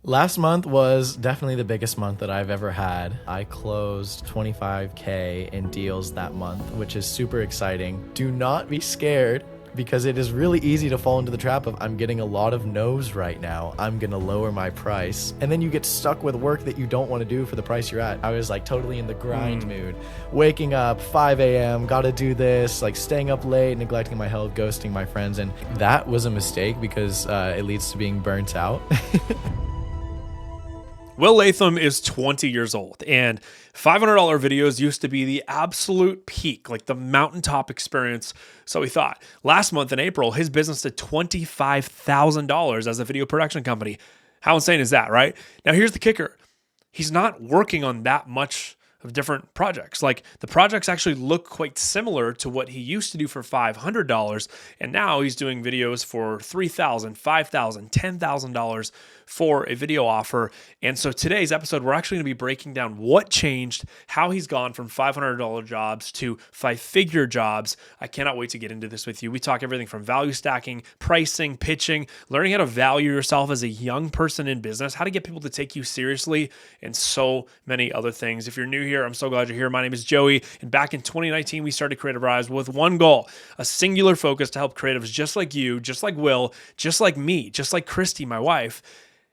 Last month was definitely the biggest month that I've ever had. I closed 25K in deals that month, which is super exciting. Do not be scared because it is really easy to fall into the trap of I'm getting a lot of no's right now. I'm gonna lower my price. And then you get stuck with work that you don't want to do for the price you're at. I was like totally in the grind mood. Waking up 5 a.m., gotta do this, like staying up late, neglecting my health, ghosting my friends. And that was a mistake because it leads to being burnt out. Will Latham is 20 years old, and $500 videos used to be the absolute peak, like the mountaintop experience. So he thought. Last month in April, his business did $25,000 as a video production company. How insane is that, right? Now, here's the kicker. He's not working on that much of different projects. Like the projects actually look quite similar to what he used to do for $500. And now he's doing videos for $3,000, $5,000, $10,000 for a video offer. And so today's episode, we're actually going to be breaking down what changed, how he's gone from $500 jobs to 5-figure jobs. I cannot wait to get into this with you. We talk everything from value stacking, pricing, pitching, learning how to value yourself as a young person in business, how to get people to take you seriously, and so many other things. If you're new here, I'm so glad you're here. My name is Joey, and back in 2019, we started Creativ Rise with one goal, a singular focus to help creatives just like you, just like Will, just like me, just like Christy, my wife,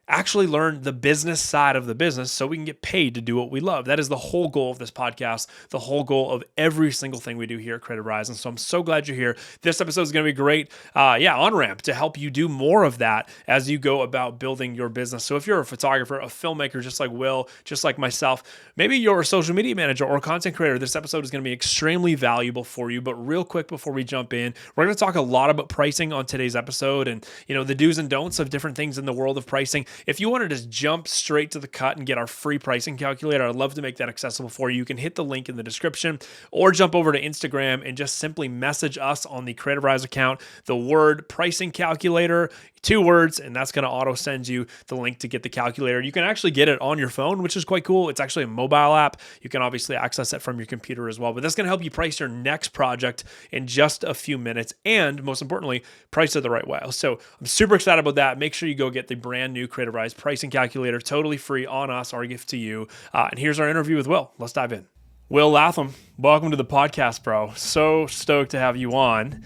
actually learn the business side of the business so we can get paid to do what we love. That is the whole goal of this podcast, the whole goal of every single thing we do here at Creativ Rise. And so I'm so glad you're here. This episode is going to be great. On-ramp to help you do more of that as you go about building your business. So if you're a photographer, a filmmaker, just like Will, just like myself, maybe you're a social media manager or a content creator, this episode is going to be extremely valuable for you. But real quick before we jump in, we're going to talk a lot about pricing on today's episode and, the do's and don'ts of different things in the world of pricing. If you want to just jump straight to the cut and get our free pricing calculator, I'd love to make that accessible for you. You can hit the link in the description or jump over to Instagram and just simply message us on the Creativ Rise account, the word pricing calculator, 2 words, and that's going to auto send you the link to get the calculator. You can actually get it on your phone, which is quite cool. It's actually a mobile app. You can obviously access it from your computer as well, but that's going to help you price your next project in just a few minutes and, most importantly, price it the right way. So I'm super excited about that. Make sure you go get the brand new Creativ Rise pricing calculator, totally free on us, our gift to you. And here's our interview with Will. Let's dive in. Will Latham, welcome to the podcast, bro. So stoked to have you on.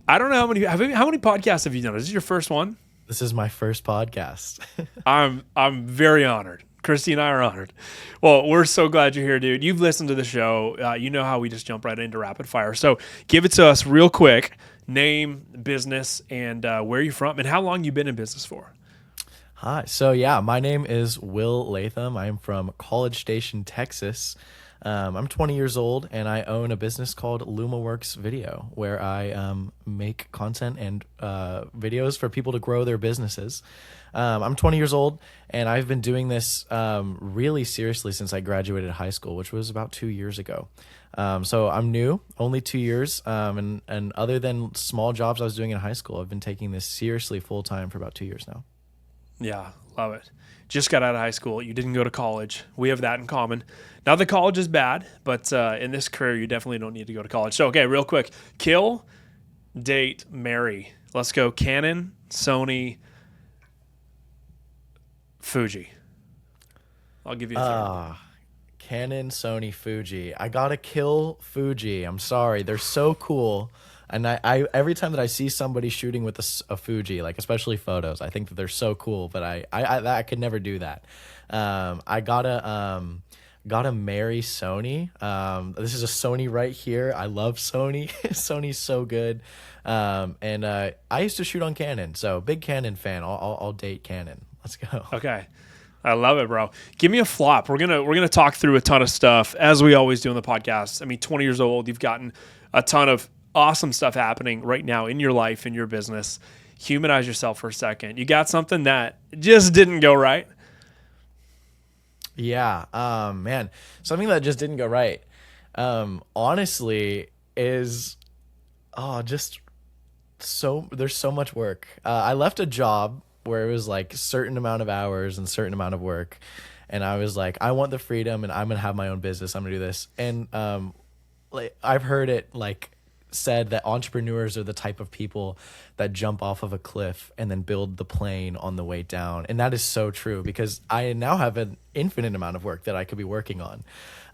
I don't know how many podcasts have you done? Is this your first one? This is my first podcast. I'm very honored. Christy and I are honored. Well, we're so glad you're here, dude. You've listened to the show. You know how we just jump right into rapid fire. So give it to us real quick. Name, business, and where you're from, and how long you've been in business for. Hi. So my name is Will Latham. I'm from College Station, Texas. I'm 20 years old, and I own a business called LumaWorks Video, where I make content and videos for people to grow their businesses. I'm 20 years old, and I've been doing this really seriously since I graduated high school, which was about 2 years ago. So I'm new, only 2 years, and other than small jobs I was doing in high school, I've been taking this seriously full-time for about 2 years now. Yeah, love it. Just got out of high school. You didn't go to college. We have that in common. Not that college is bad, but in this career, you definitely don't need to go to college. So, okay, real quick. Kill, date, marry. Let's go Canon, Sony, Fuji. I'll give you a third. Canon, Sony, Fuji. I gotta kill Fuji. I'm sorry. They're so cool. And I every time that I see somebody shooting with a Fuji, like especially photos, I think that they're so cool. But I could never do that. I gotta marry Sony. This is a Sony right here. I love Sony. Sony's so good. And I used to shoot on Canon, so big Canon fan. I'll date Canon. Let's go. Okay. I love it, bro. Give me a flop. We're gonna talk through a ton of stuff as we always do on the podcast. I mean, 20 years old, you've gotten a ton of awesome stuff happening right now in your life, in your business. Humanize yourself for a second. You got something that just didn't go right? Yeah. Man, something that just didn't go right. Honestly is, just there's so much work. I left a job where it was like a certain amount of hours and certain amount of work. And I was like, I want the freedom and I'm going to have my own business. I'm going to do this. And, I've heard it like said that entrepreneurs are the type of people that jump off of a cliff and then build the plane on the way down. And that is so true, because I now have an infinite amount of work that I could be working on.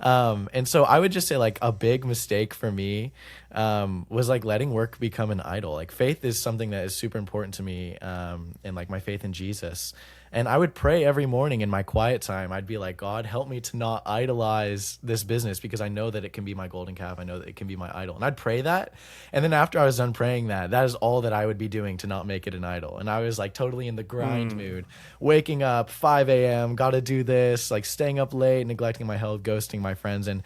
And so I would just say, like, a big mistake for me was like letting work become an idol. Like, faith is something that is super important to me, and like my faith in Jesus. And I would pray every morning in my quiet time. I'd be like, God, help me to not idolize this business, because I know that it can be my golden calf. I know that it can be my idol. And I'd pray that. And then after I was done praying that is all that I would be doing to not make it an idol. And I was like totally in the grind mood, waking up 5 a.m., got to do this, like staying up late, neglecting my health, ghosting my friends. And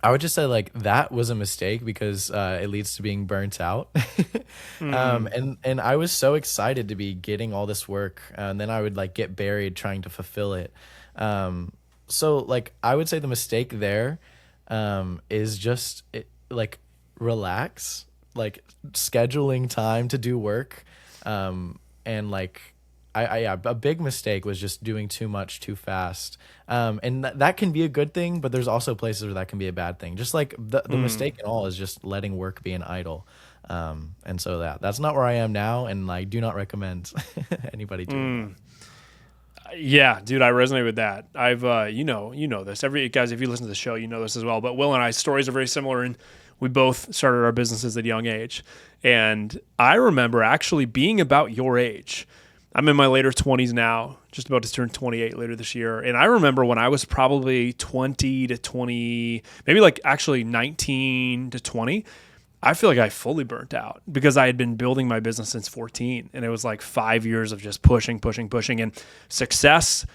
I would just say, like, that was a mistake, because it leads to being burnt out. And I was so excited to be getting all this work, and then I would like get buried trying to fulfill it. So like I would say the mistake there is just relax, like scheduling time to do work, and like a big mistake was just doing too much too fast. And that can be a good thing, but there's also places where that can be a bad thing. Just like the mistake in all is just letting work be an idol. And so that's not where I am now, and I do not recommend anybody doing that. Yeah, dude, I resonate with that. I've, you know this. Guys, if you listen to the show, you know this as well. But Will and I's stories are very similar, and we both started our businesses at a young age. And I remember actually being about your age. I'm in my later 20s now, just about to turn 28 later this year. And I remember when I was probably 20 to 20, maybe like actually 19 to 20, I feel like I fully burnt out, because I had been building my business since 14. And it was like 5 years of just pushing. And success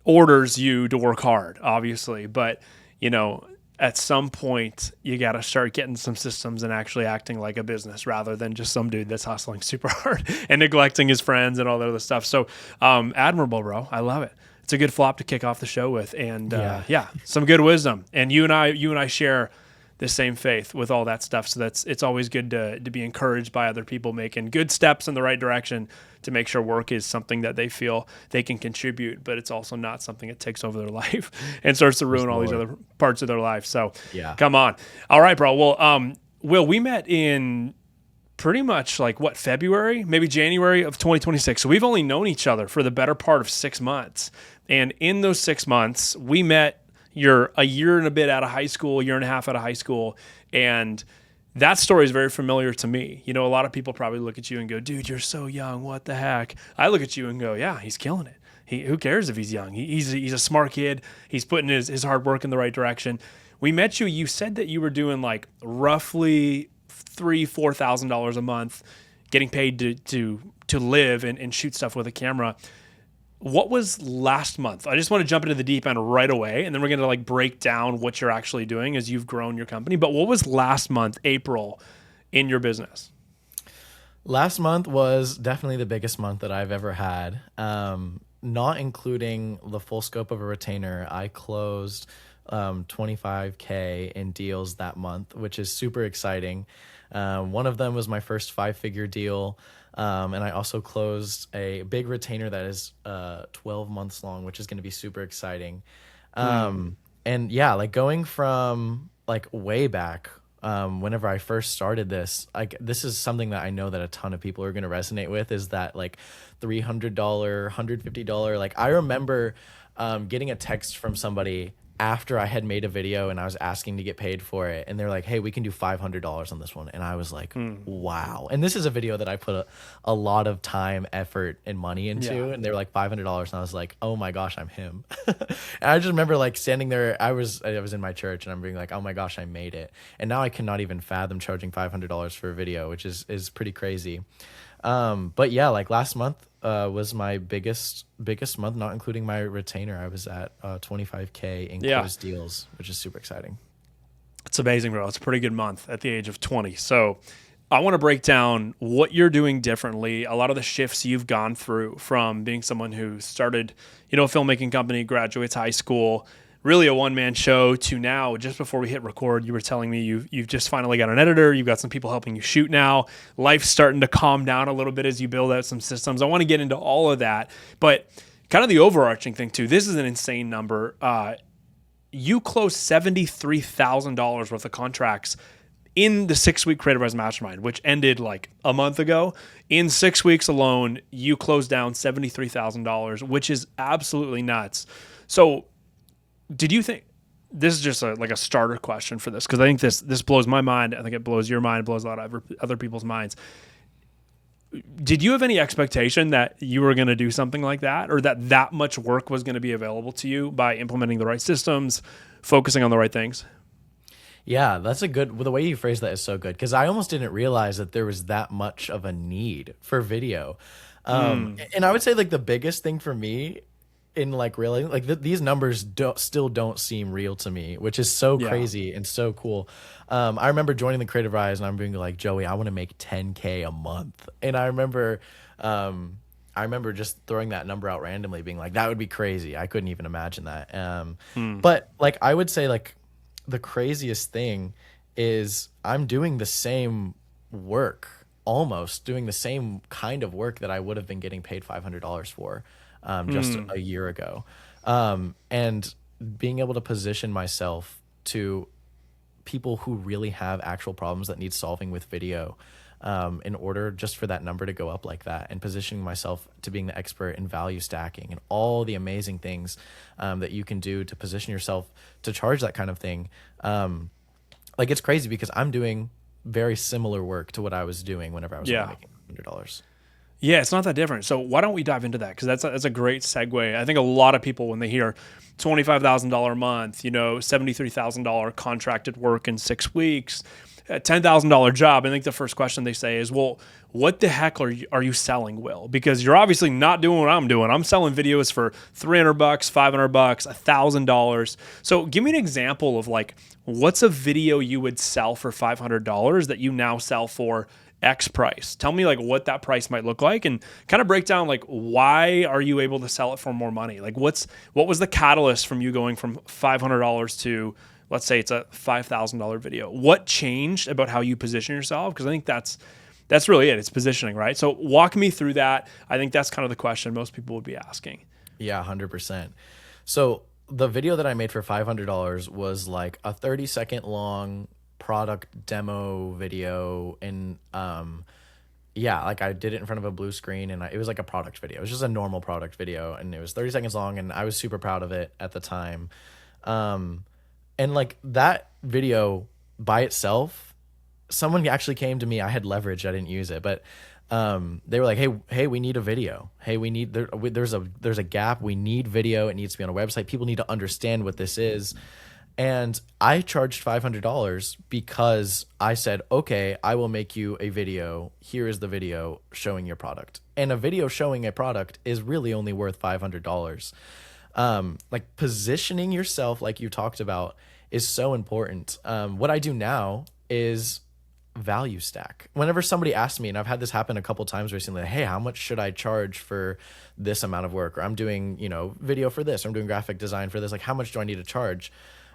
orders you to work hard, obviously. But, you know, at some point, you got to start getting some systems and actually acting like a business, rather than just some dude that's hustling super hard and neglecting his friends and all that other stuff. So admirable, bro. I love it. It's a good flop to kick off the show with. And some good wisdom. And you and I share the same faith with all that stuff. So it's always good to be encouraged by other people making good steps in the right direction to make sure work is something that they feel they can contribute, but it's also not something that takes over their life and starts to ruin all these other parts of their life. So come on. All right, bro. Well, Will, we met in pretty much like February, maybe January of 2026. So we've only known each other for the better part of 6 months. And in those 6 months, we met. You're a year and a bit out of high school, a year and a half out of high school. And that story is very familiar to me. You know, a lot of people probably look at you and go, dude, you're so young. What the heck? I look at you and go, yeah, he's killing it. Who cares if he's young? He's a smart kid. He's putting his hard work in the right direction. We met you. You said that you were doing like roughly $3,000-$4,000 a month, getting paid to live and shoot stuff with a camera. What was last month? I just want to jump into the deep end right away, and then we're going to like break down what you're actually doing as you've grown your company. But what was last month, April, in your business? Last month was definitely the biggest month that I've ever had. Not including the full scope of a retainer, I closed $25K in deals that month, which is super exciting. One of them was my first 5-figure deal. And I also closed a big retainer that is 12 months long, which is going to be super exciting. And yeah, like going from like way back, whenever I first started this, like this is something that I know that a ton of people are going to resonate with, is that like $300, $150. Like I remember getting a text from somebody after I had made a video and I was asking to get paid for it, and they're like, hey, we can do $500 on this one. And I was like, wow. And this is a video that I put a lot of time, effort, and money into, and they were like $500, and I was like, oh my gosh, I'm him. And I just remember like standing there, I was in my church, and I'm being like, oh my gosh, I made it. And now I cannot even fathom charging $500 for a video, which is pretty crazy. But yeah, like last month was my biggest month, not including my retainer. I was at 25K in closed deals, which is super exciting. It's amazing, bro. It's a pretty good month at the age of 20. So I want to break down what you're doing differently, a lot of the shifts you've gone through from being someone who started, a filmmaking company, graduates high school, really a one-man show, to now, just before we hit record, you were telling me you've just finally got an editor. You've got some people helping you shoot now. Life's starting to calm down a little bit as you build out some systems. I want to get into all of that, but kind of the overarching thing too, this is an insane number. You closed $73,000 worth of contracts in the 6-week Creativ Rise Mastermind, which ended like a month ago, in 6 weeks alone, you closed down $73,000, which is absolutely nuts. So did you think, this is just like a starter question for this, because I think this blows my mind. I think it blows your mind, blows a lot of other people's minds. Did you have any expectation that you were going to do something like that, or that much work was going to be available to you by implementing the right systems, focusing on the right things? Yeah, that's a good, the way you phrase that is so good, because I almost didn't realize that there was that much of a need for video. And I would say like the biggest thing for me in like really like these numbers still don't seem real to me, which is so crazy and so cool. I remember joining the Creativ Rise and I'm being like, Joey, I want to make 10K a month. And I remember just throwing that number out randomly, being like, that would be crazy. I couldn't even imagine that. But like, I would say like the craziest thing is I'm doing the same work, almost doing the same kind of work that I would have been getting paid $500 for just a year ago. And being able to position myself to people who really have actual problems that need solving with video, in order just for that number to go up like that, and positioning myself to being the expert in value stacking and all the amazing things that you can do to position yourself to charge that kind of thing. Like it's crazy because I'm doing very similar work to what I was doing whenever I was only making $100. Yeah, it's not that different. So why don't we dive into that? Because that's a great segue. I think a lot of people, when they hear $25,000 a month, $73,000 contracted work in 6 weeks, a $10,000 job, I think the first question they say is, well, what the heck are you selling, Will? Because you're obviously not doing what I'm doing. I'm selling videos for $300, $500, $1,000. So give me an example of like, what's a video you would sell for $500 that you now sell for X price? Tell me like what that price might look like, and kind of break down like, why are you able to sell it for more money? Like what was the catalyst from you going from $500 to, let's say it's a $5,000 video? What changed about how you position yourself? Because I think that's really it. It's positioning, right? So walk me through that. I think that's kind of the question most people would be asking. Yeah, 100%. So the video that I made for $500 was like a 30-second long product demo video, and like I did it in front of a blue screen, and it was like a product video. It was just a normal product video, and it was 30 seconds long, and I was super proud of it at the time. And like that video by itself, someone actually came to me. I had leverage, I didn't use it, but they were like, hey, we need a video. Hey, there's a gap. We need video. It needs to be on a website. People need to understand what this is. And I charged $500 because I said, okay, I will make you a video. Here is the video showing your product. And a video showing a product is really only worth $500. Like positioning yourself, like you talked about, is so important. What I do now is value stack. Whenever somebody asks me, and I've had this happen a couple times recently, hey, how much should I charge for this amount of work? Or I'm doing, video for this, or I'm doing graphic design for this. Like, how much do I need to charge?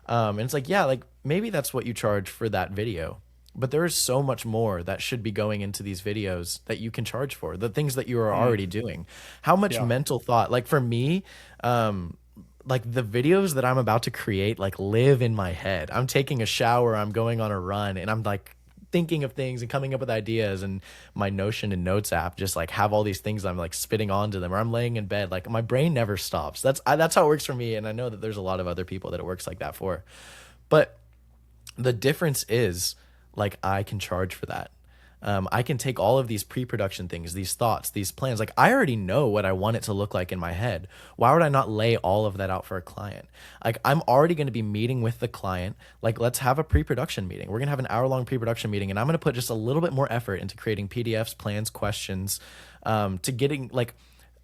And it's like, yeah, like maybe that's what you charge for that video, but there is so much more that should be going into these videos that you can charge for, the things that you are already doing. How much mental thought, like for me, like the videos that I'm about to create, like live in my head. I'm taking a shower, I'm going on a run, and I'm like thinking of things and coming up with ideas, and my Notion and Notes app just like have all these things I'm like spitting onto them, or I'm laying in bed, like my brain never stops. That's how it works for me, and I know that there's a lot of other people that it works like that for. But the difference is like I can charge for that. I can take all of these pre-production things, these thoughts, these plans. Like I already know what I want it to look like in my head. Why would I not lay all of that out for a client? Like I'm already going to be meeting with the client. Like let's have a pre-production meeting. We're going to have an hour-long pre-production meeting, and I'm going to put just a little bit more effort into creating PDFs, plans, questions, to getting like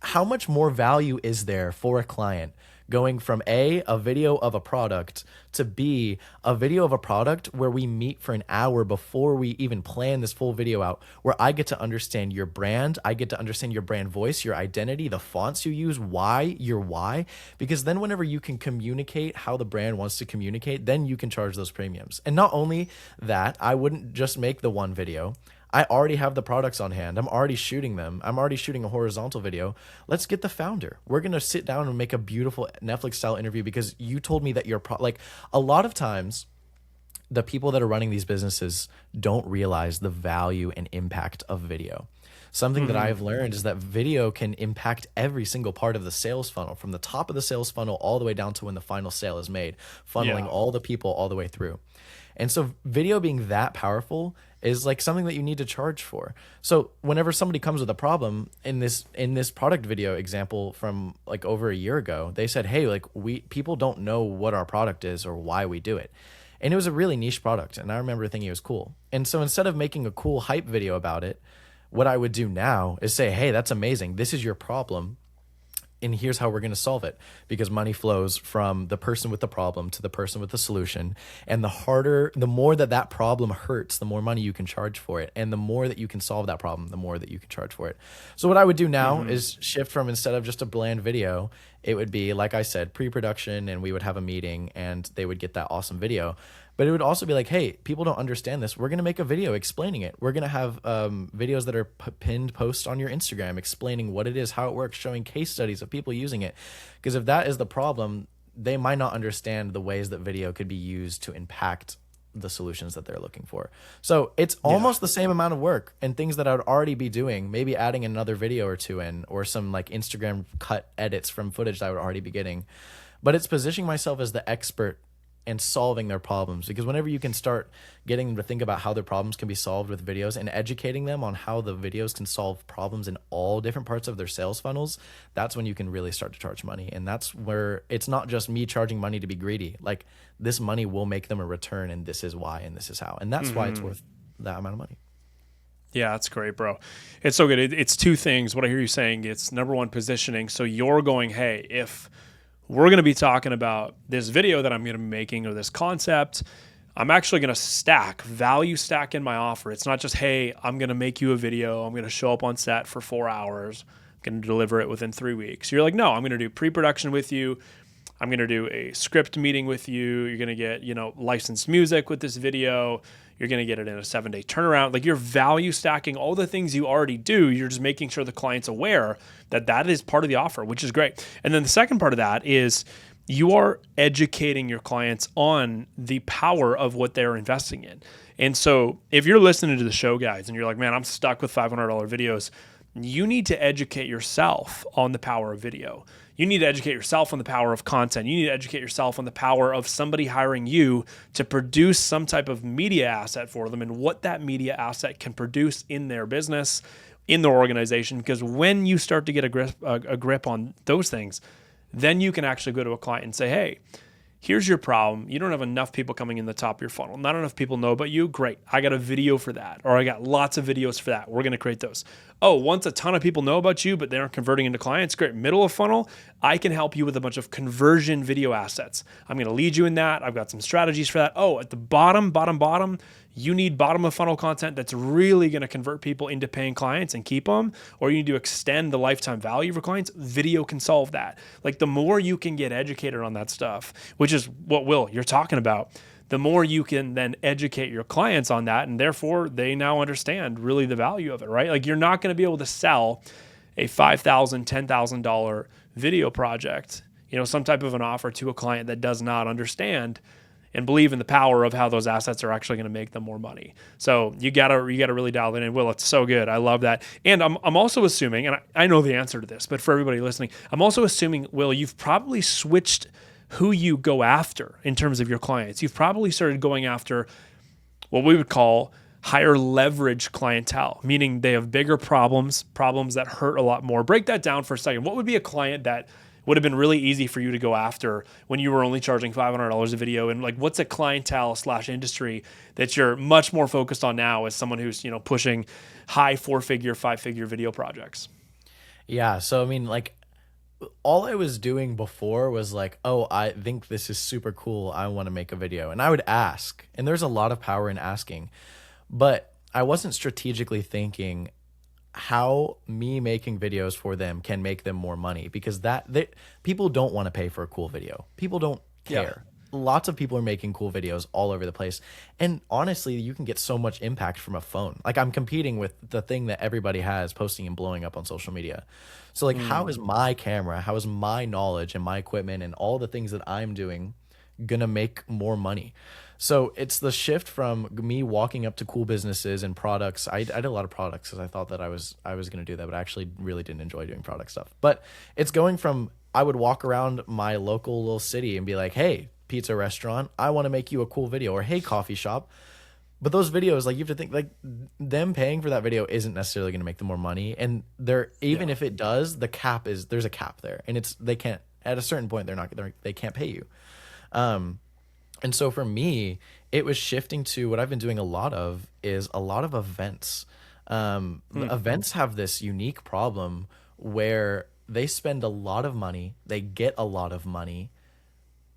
how much more value is there for a client going from a video of a product to B, a video of a product where we meet for an hour before we even plan this full video out, where I get to understand your brand, I get to understand your brand voice, your identity, the fonts you use, why, because then whenever you can communicate how the brand wants to communicate, then you can charge those premiums. And not only that, I wouldn't just make the one video. I already have the products on hand. I'm already shooting them. I'm already shooting a horizontal video. Let's get the founder. We're going to sit down and make a beautiful Netflix style interview because you told me that you're like a lot of times the people that are running these businesses don't realize the value and impact of video. Something that I've learned is that video can impact every single part of the sales funnel, from the top of the sales funnel all the way down to when the final sale is made, funneling all the people all the way through. And so video being that powerful is like something that you need to charge for. So whenever somebody comes with a problem, in this product video example from like over a year ago, they said, hey, like people don't know what our product is or why we do it. And it was a really niche product. And I remember thinking it was cool. And so instead of making a cool hype video about it, what I would do now is say, hey, that's amazing. This is your problem. And here's how we're going to solve it, because money flows from the person with the problem to the person with the solution. And the more that problem hurts, the more money you can charge for it. And the more that you can solve that problem, the more that you can charge for it. So what I would do now is shift from, instead of just a bland video, it would be, like I said, pre-production, and we would have a meeting and they would get that awesome video. But it would also be like, hey, people don't understand this. We're going to make a video explaining it. We're going to have videos that are pinned posts on your Instagram explaining what it is, how it works, showing case studies of people using it. Because if that is the problem, they might not understand the ways that video could be used to impact the solutions that they're looking for. So it's almost the same amount of work and things that I would already be doing, maybe adding another video or two in, or some like Instagram cut edits from footage that I would already be getting. But it's positioning myself as the expert and solving their problems, because whenever you can start getting them to think about how their problems can be solved with videos and educating them on how the videos can solve problems in all different parts of their sales funnels, that's when you can really start to charge money. And that's where it's not just me charging money to be greedy. Like, this money will make them a return, and this is why, and this is how. And that's why it's worth that amount of money. Yeah, that's great, bro. It's so good. It's two things. What I hear you saying, it's number one, positioning. So you're going, hey, if we're going to be talking about this video that I'm going to be making, or this concept, I'm actually going to value stack in my offer. It's not just, hey, I'm going to make you a video. I'm going to show up on set for 4 hours. I'm going to deliver it within 3 weeks. You're like, no, I'm going to do pre-production with you. I'm going to do a script meeting with you. You're going to get, licensed music with this video. You're going to get it in a 7-day turnaround. Like, you're value stacking all the things you already do. You're just making sure the client's aware that that is part of the offer, which is great. And then the second part of that is you are educating your clients on the power of what they're investing in. And so if you're listening to the show, guys, and you're like, man, I'm stuck with $500 videos, you need to educate yourself on the power of video. You need to educate yourself on the power of content. You need to educate yourself on the power of somebody hiring you to produce some type of media asset for them, and what that media asset can produce in their business, in their organization. Because when you start to get a grip on those things, then you can actually go to a client and say, hey, here's your problem. You don't have enough people coming in the top of your funnel. Not enough people know about you. Great. I got a video for that. Or I got lots of videos for that. We're going to create those. Oh, once a ton of people know about you, but they aren't converting into clients, great. Middle of funnel, I can help you with a bunch of conversion video assets. I'm going to lead you in that. I've got some strategies for that. Oh, at the bottom, you need bottom of funnel content that's really going to convert people into paying clients and keep them, or you need to extend the lifetime value for clients. Video can solve that. Like, the more you can get educated on that stuff, which is what, Will, you're talking about, the more you can then educate your clients on that, and therefore they now understand really the value of it, right? Like, you're not going to be able to sell a $5,000, $10,000 video project, some type of an offer to a client that does not understand and believe in the power of how those assets are actually going to make them more money. So you gotta really dial it in. Will, it's so good. I love that. And I'm also assuming, and I know the answer to this, but for everybody listening, I'm also assuming, Will, you've probably switched who you go after in terms of your clients. You've probably started going after what we would call higher leverage clientele, meaning they have bigger problems that hurt a lot more. Break that down for a second. What would be a client that would have been really easy for you to go after when you were only charging $500 a video? And like, what's a clientele/industry that you're much more focused on now as someone who's, pushing high 4-figure, 5-figure video projects? Yeah. So, I mean, like, all I was doing before was like, oh, I think this is super cool. I want to make a video. And I would ask, and there's a lot of power in asking, but I wasn't strategically thinking how me making videos for them can make them more money, because people don't want to pay for a cool video. People don't care. Yeah. Lots of people are making cool videos all over the place. And honestly, you can get so much impact from a phone. Like, I'm competing with the thing that everybody has, posting and blowing up on social media. So like, how is my camera, how is my knowledge and my equipment and all the things that I'm doing going to make more money. So it's the shift from me walking up to cool businesses and products. I did a lot of products because I thought that I was going to do that, but I actually really didn't enjoy doing product stuff. But it's going from, I would walk around my local little city and be like, hey, pizza restaurant, I want to make you a cool video, or hey, coffee shop. But those videos, like, you have to think, like, them paying for that video isn't necessarily going to make them more money. And even if it does, there's a cap there, and they can't, at a certain point, they can't pay you. And so for me, it was shifting to what I've been doing a lot of events. Events have this unique problem where they spend a lot of money, they get a lot of money,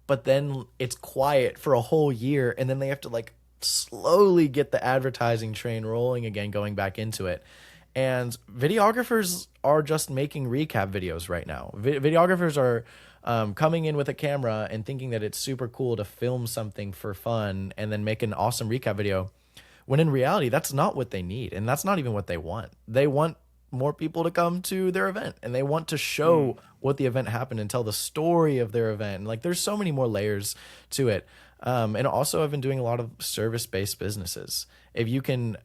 but then it's quiet for a whole year, and then they have to, like, slowly get the advertising train rolling again, going back into it. And videographers are just making recap videos right now. Videographers are coming in with a camera and thinking that it's super cool to film something for fun and then make an awesome recap video, when in reality, that's not what they need. And that's not even what they want. They want more people to come to their event, and they want to show what the event happened and tell the story of their event. And, like, there's so many more layers to it. And also, I've been doing a lot of service-based businesses. If you can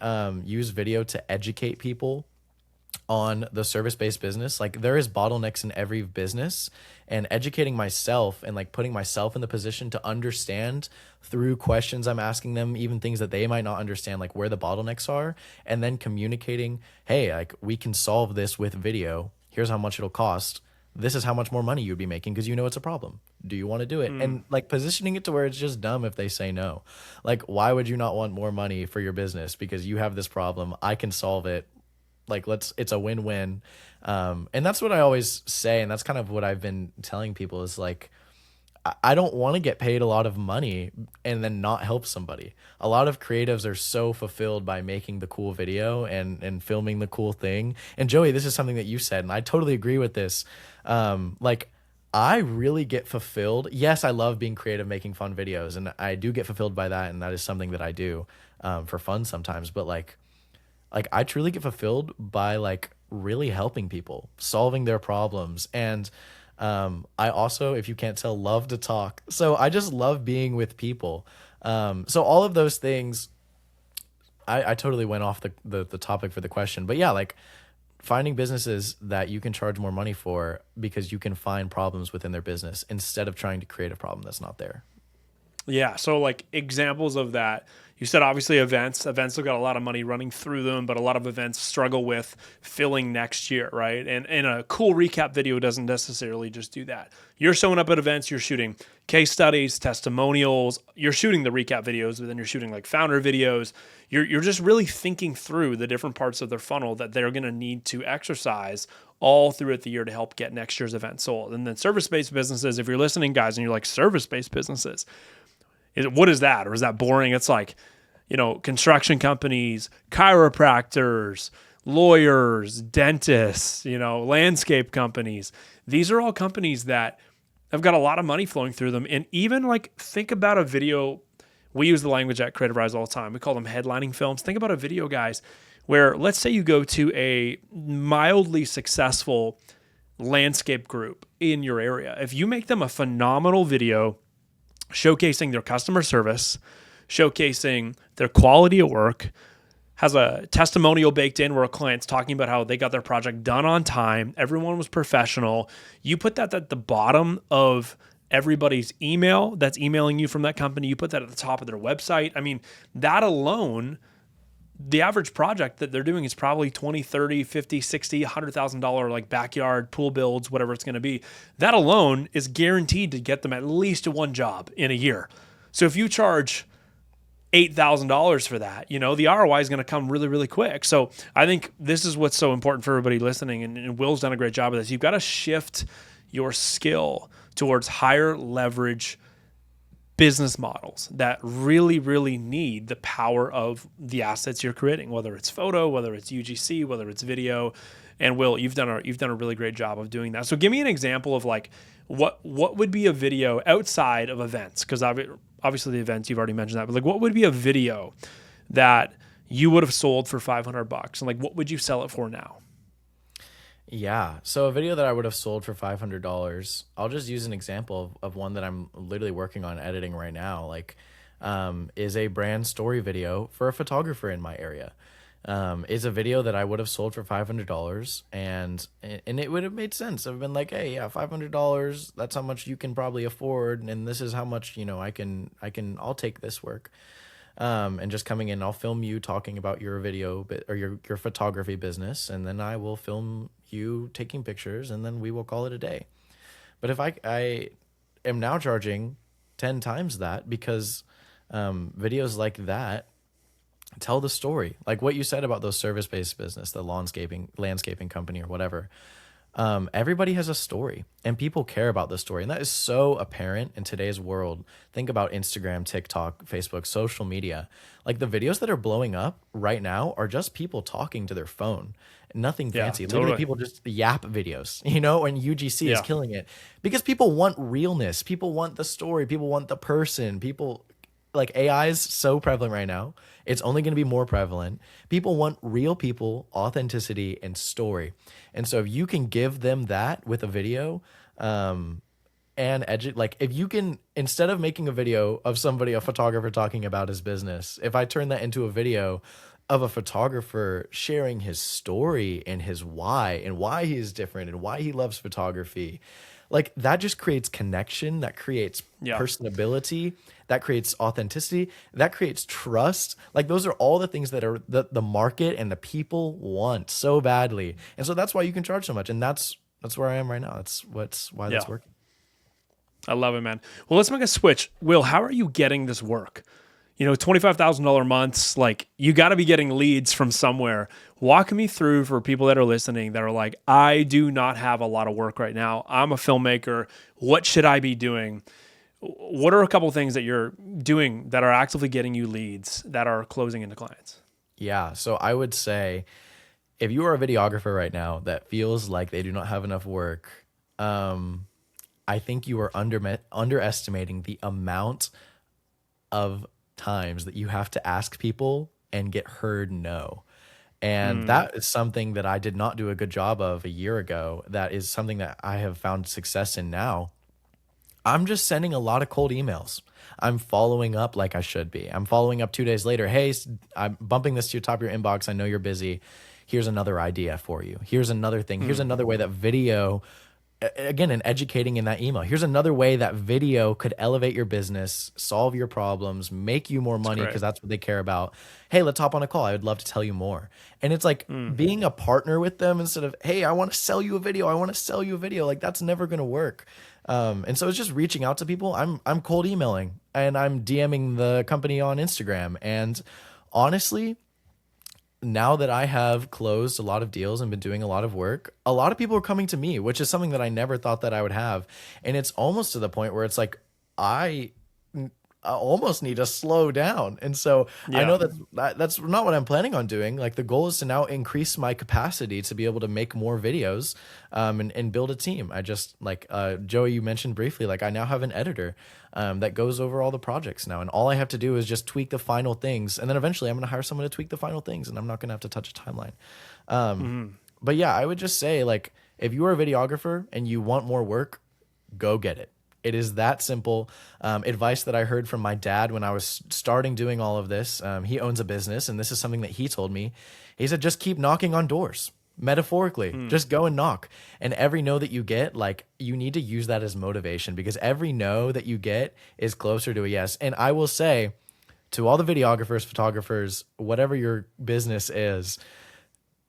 use video to educate people on the service-based business, like, there is bottlenecks in every business, and educating myself and, like, putting myself in the position to understand through questions I'm asking them, even things that they might not understand, like where the bottlenecks are, and then communicating, hey, like, we can solve this with video. Here's how much it'll cost. This is how much more money you'd be making because you know it's a problem. Do you want to do it? And, like, positioning it to where it's just dumb if they say no. Like, why would you not want more money for your business? Because you have this problem. I can solve it. Like, it's a win-win. And that's what I always say. And that's kind of what I've been telling people is, like, I don't want to get paid a lot of money and then not help somebody. A lot of creatives are so fulfilled by making the cool video and filming the cool thing. And Joey, this is something that you said, and I totally agree with this. Like, I really get fulfilled. Yes, I love being creative, making fun videos, and I do get fulfilled by that. And that is something that I do for fun sometimes. But like I truly get fulfilled by, like, really helping people, solving their problems. And I also, if you can't tell, love to talk. So I just love being with people. So all of those things, I totally went off the topic for the question, but yeah, like, finding businesses that you can charge more money for because you can find problems within their business instead of trying to create a problem that's not there. Yeah. So, like, examples of that, you said obviously events have got a lot of money running through them, but a lot of events struggle with filling next year, right? And a cool recap video doesn't necessarily just do that. You're showing up at events, you're shooting case studies, testimonials, you're shooting the recap videos, but then you're shooting, like, founder videos. You're just really thinking through the different parts of their funnel that they're going to need to exercise all throughout the year to help get next year's event sold. And then service-based businesses, if you're listening, guys, and you're like, service-based businesses, what is that? Or is that boring? It's like, construction companies, chiropractors, lawyers, dentists, landscape companies. These are all companies that have got a lot of money flowing through them. And even, like, think about a video. We use the language at Creativ Rise all the time. We call them headlining films. Think about a video, guys, where, let's say you go to a mildly successful landscape group in your area. If you make them a phenomenal video showcasing their customer service, showcasing their quality of work, has a testimonial baked in where a client's talking about how they got their project done on time, everyone was professional. You put that at the bottom of everybody's email that's emailing you from that company. You put that at the top of their website. I mean, that alone, the average project that they're doing is probably $20, $30, $50, $60, $100,000, like, backyard pool builds, whatever it's going to be. That alone is guaranteed to get them at least one job in a year. So if you charge $8,000 for that, the ROI is going to come really, really quick. So I think this is what's so important for everybody listening. And Will's done a great job of this. You've got to shift your skill towards higher leverage business models that really, really need the power of the assets you're creating, whether it's photo, whether it's UGC, whether it's video. And Will, you've done a really great job of doing that. So give me an example of, like, what would be a video outside of events? Because obviously the events, you've already mentioned that, but, like, what would be a video that you would have sold for $500? And, like, what would you sell it for now? Yeah. So a video that I would have sold for $500, I'll just use an example of one that I'm literally working on editing right now. Is a brand story video for a photographer in my area. Is a video that I would have sold for $500, and it would have made sense. I've been like, hey, yeah, $500. That's how much you can probably afford, and this is how much I'll take this work. And just coming in, I'll film you talking about your video or your photography business, and then I will film you taking pictures, and then we will call it a day. But if I am now charging 10 times that because videos like that tell the story, like what you said about those service-based business, the landscaping company or whatever. Everybody has a story and people care about the story. And that is so apparent in today's world. Think about Instagram, TikTok, Facebook, social media. Like the videos that are blowing up right now are just people talking to their phone. Nothing fancy. Totally. Literally people just yap videos, and UGC is killing it because people want realness. People want the story. People want the person. Like AI is so prevalent right now. It's only going to be more prevalent. People want real people, authenticity, and story. And so if you can give them that with a video, like if you can, instead of making a video of a photographer talking about his business, if I turn that into a video of a photographer sharing his story and his why and why he is different and why he loves photography, like that just creates connection, that creates personability, that creates authenticity, that creates trust. Like those are all the things that are the market and the people want so badly. And so that's why you can charge so much. And that's where I am right now. That's why that's working. I love it, man. Well, let's make a switch. Will, how are you getting this work? $25,000 months, like you got to be getting leads from somewhere. Walk me through for people that are listening that are like, I do not have a lot of work right now. I'm a filmmaker. What should I be doing? What are a couple of things that you're doing that are actively getting you leads that are closing into clients? Yeah. So I would say if you are a videographer right now that feels like they do not have enough work, I think you are underestimating the amount of times that you have to ask people and get heard no. And that is something that I did not do a good job of a year ago. That is something that I have found success in now. I'm just sending a lot of cold emails. I'm following up like I should be. I'm following up 2 days later. Hey, I'm bumping this to your top of your inbox. I know you're busy. Here's another idea for you. Here's another thing. Here's another way that video, again, and educating in that email. Here's another way that video could elevate your business, solve your problems, make you more money because that's what they care about. Hey, let's hop on a call. I would love to tell you more. And it's like being a partner with them instead of, hey, I want to sell you a video. I want to sell you a video. Like that's never going to work. And so it's just reaching out to people. I'm cold emailing and I'm DMing the company on Instagram. And honestly, now that I have closed a lot of deals and been doing a lot of work, a lot of people are coming to me, which is something that I never thought that I would have. And it's almost to the point where it's like, I almost need to slow down. And so I know that's not what I'm planning on doing. Like the goal is to now increase my capacity to be able to make more videos and build a team. I just like Joey, you mentioned briefly, like I now have an editor that goes over all the projects now. And all I have to do is just tweak the final things. And then eventually I'm going to hire someone to tweak the final things and I'm not going to have to touch a timeline. But yeah, I would just say like, if you are a videographer and you want more work, go get it. It is that simple. Advice that I heard from my dad when I was starting doing all of this. He owns a business, and this is something that he told me. He said, just keep knocking on doors, metaphorically. Just go and knock. And every no that you get, like, you need to use that as motivation because every no that you get is closer to a yes. And I will say to all the videographers, photographers, whatever your business is,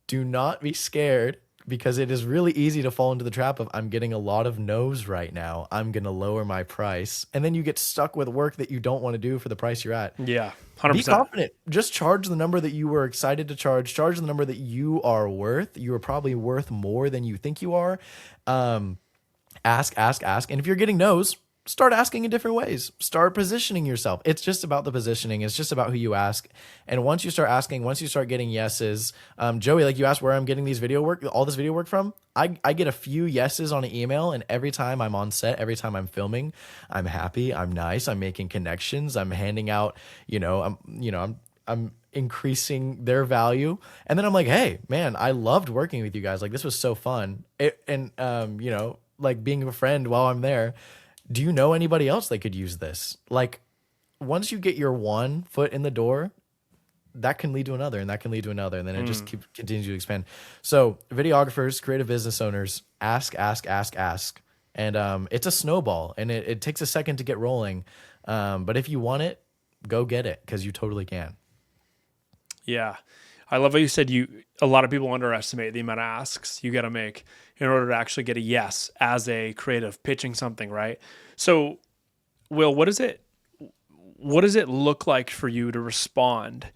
do not be scared. Because it is really easy to fall into the trap of I'm getting a lot of no's right now. I'm going to lower my price. And then you get stuck with work that you don't want to do for the price you're at. Yeah, 100%. Be confident. Just charge the number that you were excited to charge. Charge the number that you are worth. You are probably worth more than you think you are. Ask. And if you're getting no's, start asking in different ways. Start positioning yourself. It's just about the positioning. It's just about who you ask. And once you start asking, once you start getting yeses, Joey, like you asked where I'm getting all this video work from. I get a few yeses on an email, and every time I'm on set, every time I'm filming, I'm happy, I'm nice, I'm making connections, I'm handing out, I'm increasing their value. And then I'm like, hey, man, I loved working with you guys. Like, this was so fun. Like being a friend while I'm there. Do you know anybody else that could use this? Like, once you get your one foot in the door, that can lead to another, and that can lead to another, and then it just continues to expand. So videographers, creative business owners, ask, and it's a snowball, and it takes a second to get rolling. But if you want it, go get it, because you totally can. Yeah. I love how you said a lot of people underestimate the amount of asks you got to make in order to actually get a yes as a creative pitching something, right? So, Will, what does it look like for you to respond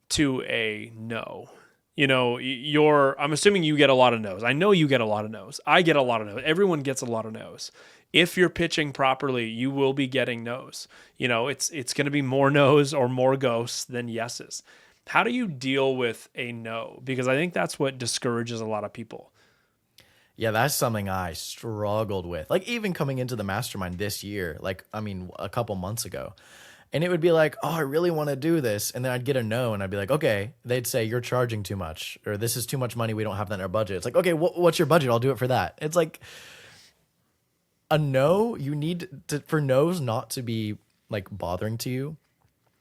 to a no? I'm assuming you get a lot of no's. I know you get a lot of no's. I get a lot of no's. Everyone gets a lot of no's. If you're pitching properly, you will be getting no's. It's going to be more no's or more ghosts than yeses. How do you deal with a no? Because I think that's what discourages a lot of people. Yeah, that's something I struggled with. Like, even coming into the mastermind this year, a couple months ago. And it would be like, oh, I really want to do this. And then I'd get a no, and I'd be like, okay. They'd say, you're charging too much, or this is too much money. We don't have that in our budget. It's like, okay, what's your budget? I'll do it for that. It's like a no, you need to, for no's not to be like bothering to you.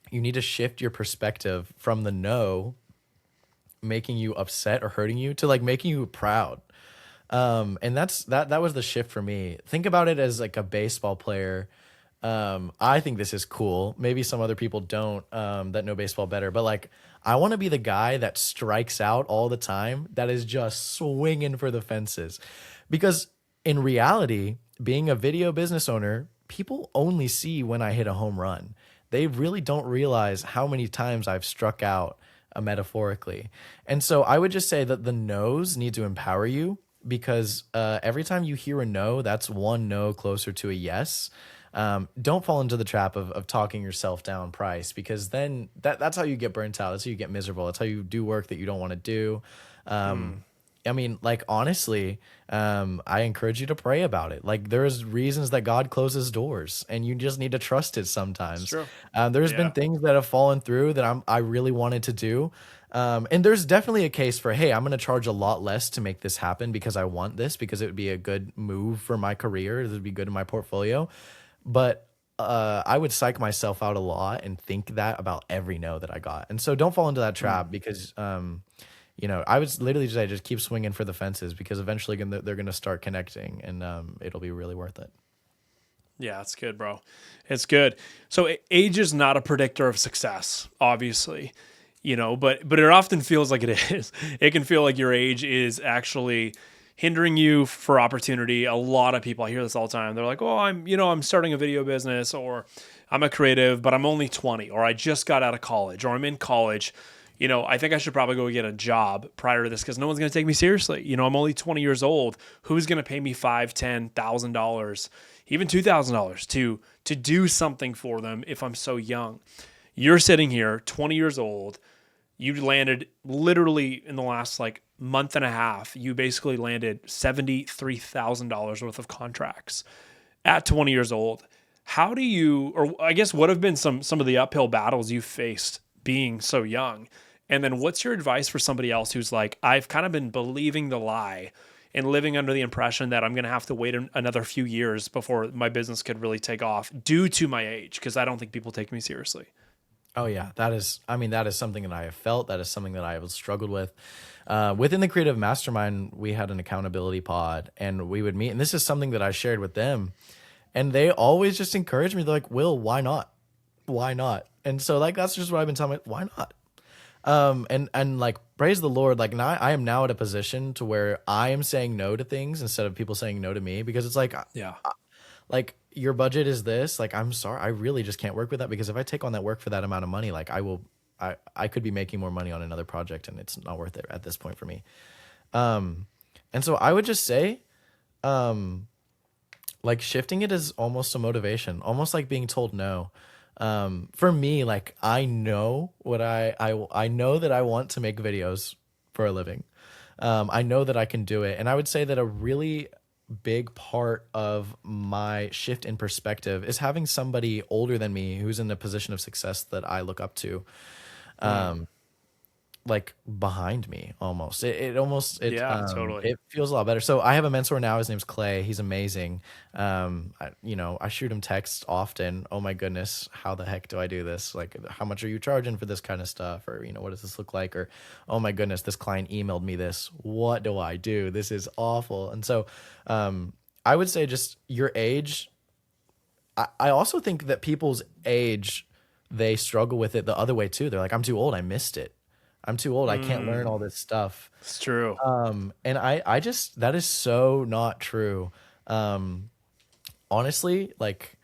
You need to shift your perspective from the no making you upset or hurting you to like making you proud. And that was the shift for me. Think about it as like a baseball player. I think this is cool. Maybe some other people don't, that know baseball better, but like, I want to be the guy that strikes out all the time, that is just swinging for the fences. Because in reality, being a video business owner, people only see when I hit a home run. They really don't realize how many times I've struck out, metaphorically. And so I would just say that the no's need to empower you, because every time you hear a no, that's one no closer to a yes. Don't fall into the trap of talking yourself down price, because then that's how you get burnt out. That's how you get miserable. That's how you do work that you don't want to do. I mean, like, honestly, I encourage you to pray about it. Like, there's reasons that God closes doors, and you just need to trust it sometimes. There's been things that have fallen through that I really wanted to do. And there's definitely a case for, hey, I'm going to charge a lot less to make this happen because I want this, because it would be a good move for my career. It would be good in my portfolio. But I would psych myself out a lot and think that about every no that I got. And so don't fall into that trap, because I would literally just say, just keep swinging for the fences, because eventually they're going to start connecting, and it'll be really worth it. Yeah, it's good, bro. It's good. So age is not a predictor of success, obviously, but it often feels like it is. It can feel like your age is actually hindering you for opportunity. A lot of people, I hear this all the time. They're like, oh, I'm starting a video business, or I'm a creative, but I'm only 20, or I just got out of college, or I'm in college. I think I should probably go get a job prior to this, because no one's going to take me seriously. I'm only 20 years old. Who's going to pay me $5,000, $10,000, even $2,000 to do something for them if I'm so young? You're sitting here, 20 years old. You landed literally in the last month and a half. You basically landed $73,000 worth of contracts at 20 years old. How do you, or I guess, what have been some of the uphill battles you faced being so young? And then what's your advice for somebody else who's like, I've kind of been believing the lie and living under the impression that I'm going to have to wait another few years before my business could really take off due to my age, because I don't think people take me seriously. Oh yeah, that is something that I have felt. That is something that I have struggled with. Within the Creative Mastermind, we had an accountability pod, and we would meet. And this is something that I shared with them, and they always just encouraged me. They're like, Will, why not? Why not? And so that's just what I've been telling me. Why not? And praise the Lord, now I am now at a position to where I am saying no to things instead of people saying no to me, because it's your budget is this, I'm sorry, I really just can't work with that, because if I take on that work for that amount of money, I could be making more money on another project, and it's not worth it at this point for me. And so I would just say, shifting it is almost a motivation, almost like being told no. For me, I know what I know that I want to make videos for a living. I know that I can do it. And I would say that a really big part of my shift in perspective is having somebody older than me who's in a position of success that I look up to. like behind me almost. Yeah, totally. It feels a lot better. So I have a mentor now. His name's Clay. He's amazing. I shoot him texts often. Oh my goodness, how the heck do I do this? Like, how much are you charging for this kind of stuff? Or, what does this look like? Or, oh my goodness, this client emailed me this. What do I do? This is awful. And so, I would say just your age. I also think that people's age, they struggle with it the other way too. They're like, I'm too old. I missed it. I'm too old. I can't learn all this stuff. It's true. And I just, that is so not true. Honestly, like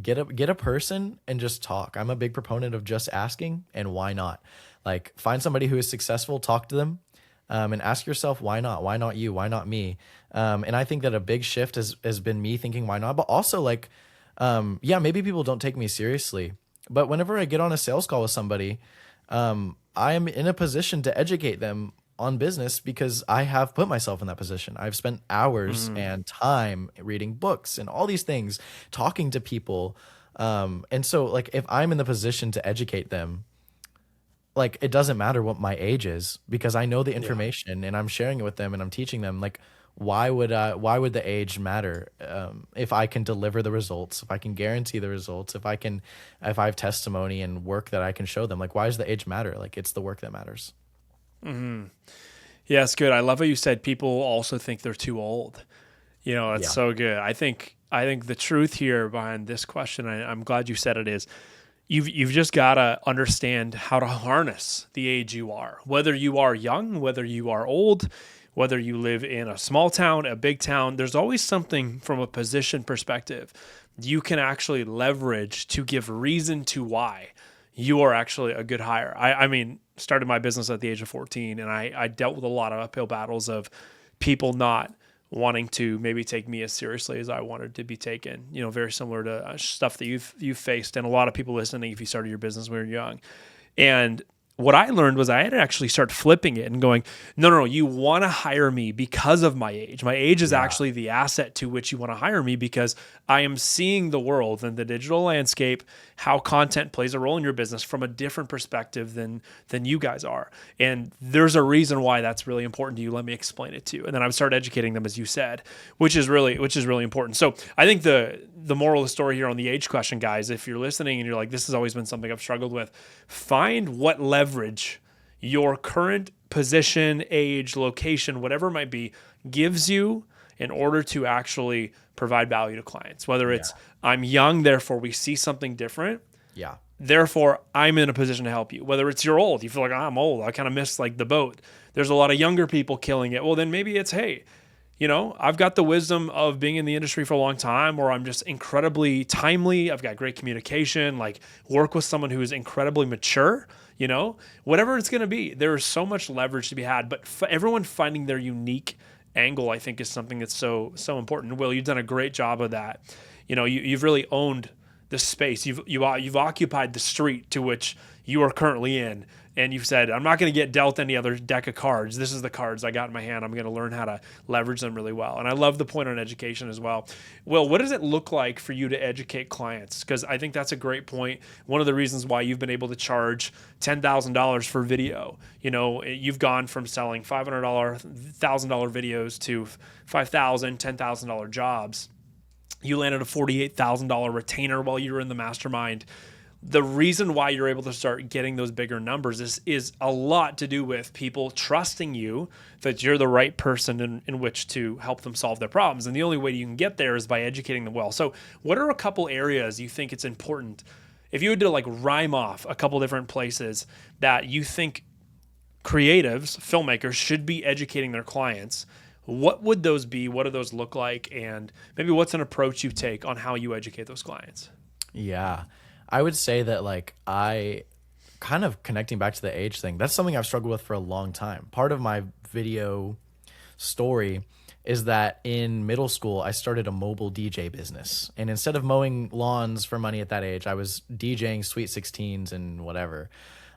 get a person and just talk. I'm a big proponent of just asking, and why not? Like, find somebody who is successful, talk to them, and ask yourself, why not? Why not you? Why not me? And I think that a big shift has been me thinking, why not? But also like, maybe people don't take me seriously, but whenever I get on a sales call with somebody, I am in a position to educate them on business because I have put myself in that position. I've spent hours and time reading books and all these things, talking to people. And so like, if I'm in the position to educate them, like, it doesn't matter what my age is because I know the information and I'm sharing it with them and I'm teaching them. Like, why would the age matter? If I can deliver the results, if I can guarantee the results, if I have testimony and work that I can show them, like, why does the age matter? Like, it's the work that matters. Yeah, it's good. I love how you said people also think they're too old. That's so good. I think the truth here behind this question, I'm glad you said it, is you've just got to understand how to harness the age you are, whether you are young, whether you are old, whether you live in a small town, a big town. There's always something from a position perspective you can actually leverage to give reason to why you are actually a good hire. I mean, started my business at the age of 14, and I dealt with a lot of uphill battles of people not wanting to maybe take me as seriously as I wanted to be taken. Very similar to stuff that you've faced, and a lot of people listening if you started your business when you're young. And what I learned was I had to actually start flipping it and going, no, you want to hire me because of my age. My age is actually the asset to which you want to hire me because I am seeing the world and the digital landscape, how content plays a role in your business from a different perspective than you guys are. And there's a reason why that's really important to you. Let me explain it to you. And then I would start educating them, as you said, which is really important. So I think the moral of the story here on the age question, guys, if you're listening and you're like, this has always been something I've struggled with, find what leverage your current position, age, location, whatever it might be, gives you in order to actually provide value to clients. Whether it's I'm young, therefore we see something different. Yeah. Therefore, I'm in a position to help you. Whether it's you're old, you feel like I'm old, I kind of miss like the boat. There's a lot of younger people killing it. Well, then maybe it's, hey, I've got the wisdom of being in the industry for a long time, or I'm just incredibly timely. I've got great communication, like work with someone who is incredibly mature, whatever it's going to be. There is so much leverage to be had, but everyone finding their unique angle, I think, is something that's so important. Will, you've done a great job of that. You've really owned the space. You've occupied the street to which you are currently in, and you've said, I'm not going to get dealt any other deck of cards. This is the cards I got in my hand. I'm going to learn how to leverage them really well. And I love the point on education as well. Will, what does it look like for you to educate clients? Because I think that's a great point. One of the reasons why you've been able to charge $10,000 for video, you've gone from selling $500, $1,000 videos to $5,000, $10,000 jobs. You landed a $48,000 retainer while you were in the mastermind. The reason why you're able to start getting those bigger numbers is a lot to do with people trusting you that you're the right person in which to help them solve their problems. And the only way you can get there is by educating them well. So what are a couple areas you think it's important, if you had to like rhyme off a couple different places that you think creatives, filmmakers should be educating their clients, what would those be? What do those look like? And maybe what's an approach you take on how you educate those clients? Yeah. I would say that like I kind of connecting back to the age thing, that's something I've struggled with for a long time. Part of my video story is that in middle school, I started a mobile DJ business. And instead of mowing lawns for money at that age, I was DJing Sweet 16s and whatever.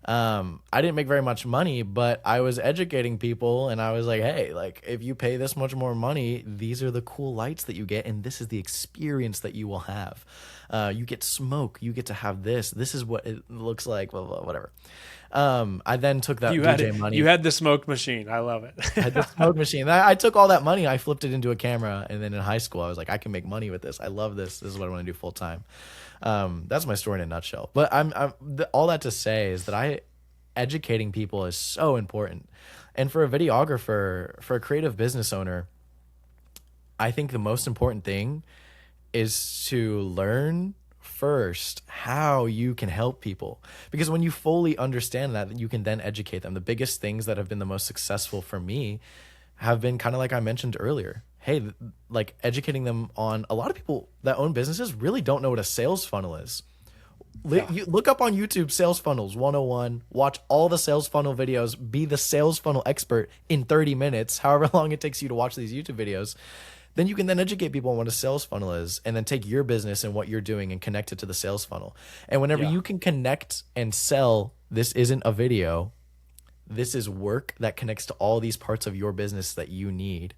I didn't make very much money, but I was educating people and I was like, hey, like if you pay this much more money, these are the cool lights that you get. And this is the experience that you will have. You get smoke, you get to have this is what it looks like, blah, blah, whatever. I then took that You DJ money. had the smoke machine. I love it. I had the smoke machine. I took all that money, I flipped it into a camera, and then in high school, I was like, I can make money with this. I love this. This is what I want to do full time. That's my story in a nutshell. But all that to say is that educating people is so important. And for a videographer, for a creative business owner, I think the most important thing is to learn first how you can help people, because when you fully understand that, you can then educate them. The biggest things that have been the most successful for me have been kind of like I mentioned earlier. Hey, like educating them on, a lot of people that own businesses really don't know what a sales funnel is. You look up on YouTube sales funnels 101, watch all the sales funnel videos, be the sales funnel expert in 30 minutes, however long it takes you to watch these YouTube videos. Then you can then educate people on what a sales funnel is, and then take your business and what you're doing and connect it to the sales funnel. And whenever you can connect and sell, this isn't a video, this is work that connects to all these parts of your business that you need.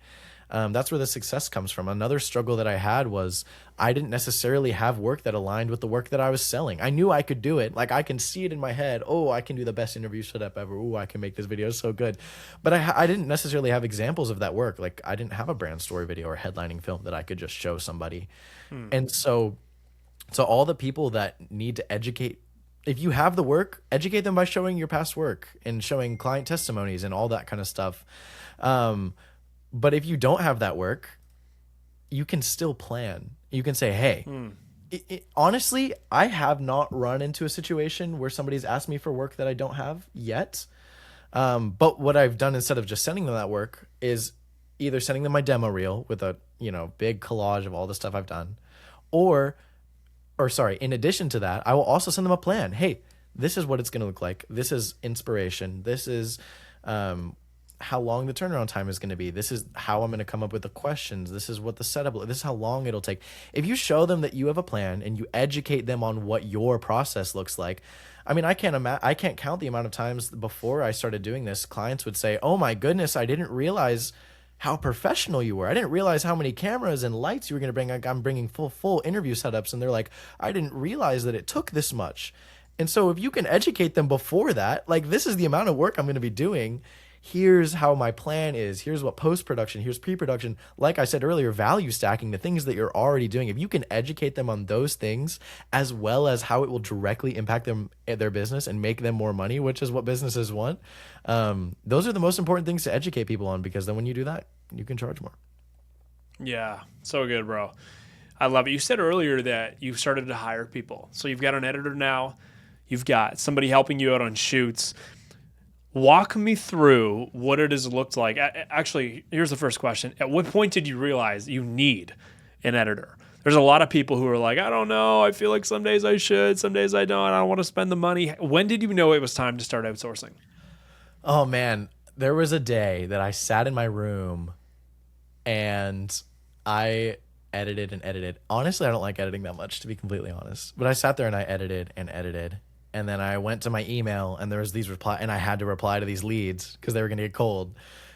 That's where the success comes from. Another struggle that I had was I didn't necessarily have work that aligned with the work that I was selling. I knew I could do it. Like, I can see it in my head. Oh, I can do the best interview setup ever. Oh, I can make this video so good. But I didn't necessarily have examples of that work. Like, I didn't have a brand story video or headlining film that I could just show somebody. And so all the people that need to educate, if you have the work, educate them by showing your past work and showing client testimonies and all that kind of stuff. But if you don't have that work, you can still plan. You can say, hey, honestly, I have not run into a situation where somebody's asked me for work that I don't have yet. But what I've done instead of just sending them that work is either sending them my demo reel with a, big collage of all the stuff I've done, or sorry, in addition to that, I will also send them a plan. Hey, this is what it's going to look like. This is inspiration. This is, how long the turnaround time is going to be. This is how I'm going to come up with the questions. This is what the setup, this is how long it'll take. If you show them that you have a plan and you educate them on what your process looks like, I mean, I can't count the amount of times before I started doing this, clients would say, oh my goodness, I didn't realize how professional you were. I didn't realize how many cameras and lights you were going to bring. Like, I'm bringing full interview setups. And they're like, I didn't realize that it took this much. And so if you can educate them before that, like, this is the amount of work I'm going to be doing. Here's how my plan is. Here's what post-production, here's pre-production. Like I said earlier, value stacking, the things that you're already doing. If you can educate them on those things, as well as how it will directly impact them at their business and make them more money, which is what businesses want. Those are the most important things to educate people on, because then when you do that, you can charge more. Yeah, so good, bro. I love it. You said earlier that you've started to hire people. So you've got an editor now. You've got somebody helping you out on shoots. Walk me through what it has looked like. Actually, here's the first question. At what point did you realize you need an editor? There's a lot of people who are like, I don't know. I feel like some days I should, some days I don't. I don't want to spend the money. When did you know it was time to start outsourcing? Oh, man. There was a day that I sat in my room and I edited and edited. Honestly, I don't like editing that much, to be completely honest. But I sat there and I edited and edited. And then I went to my email and there was these and I had to reply to these leads because they were going to get cold.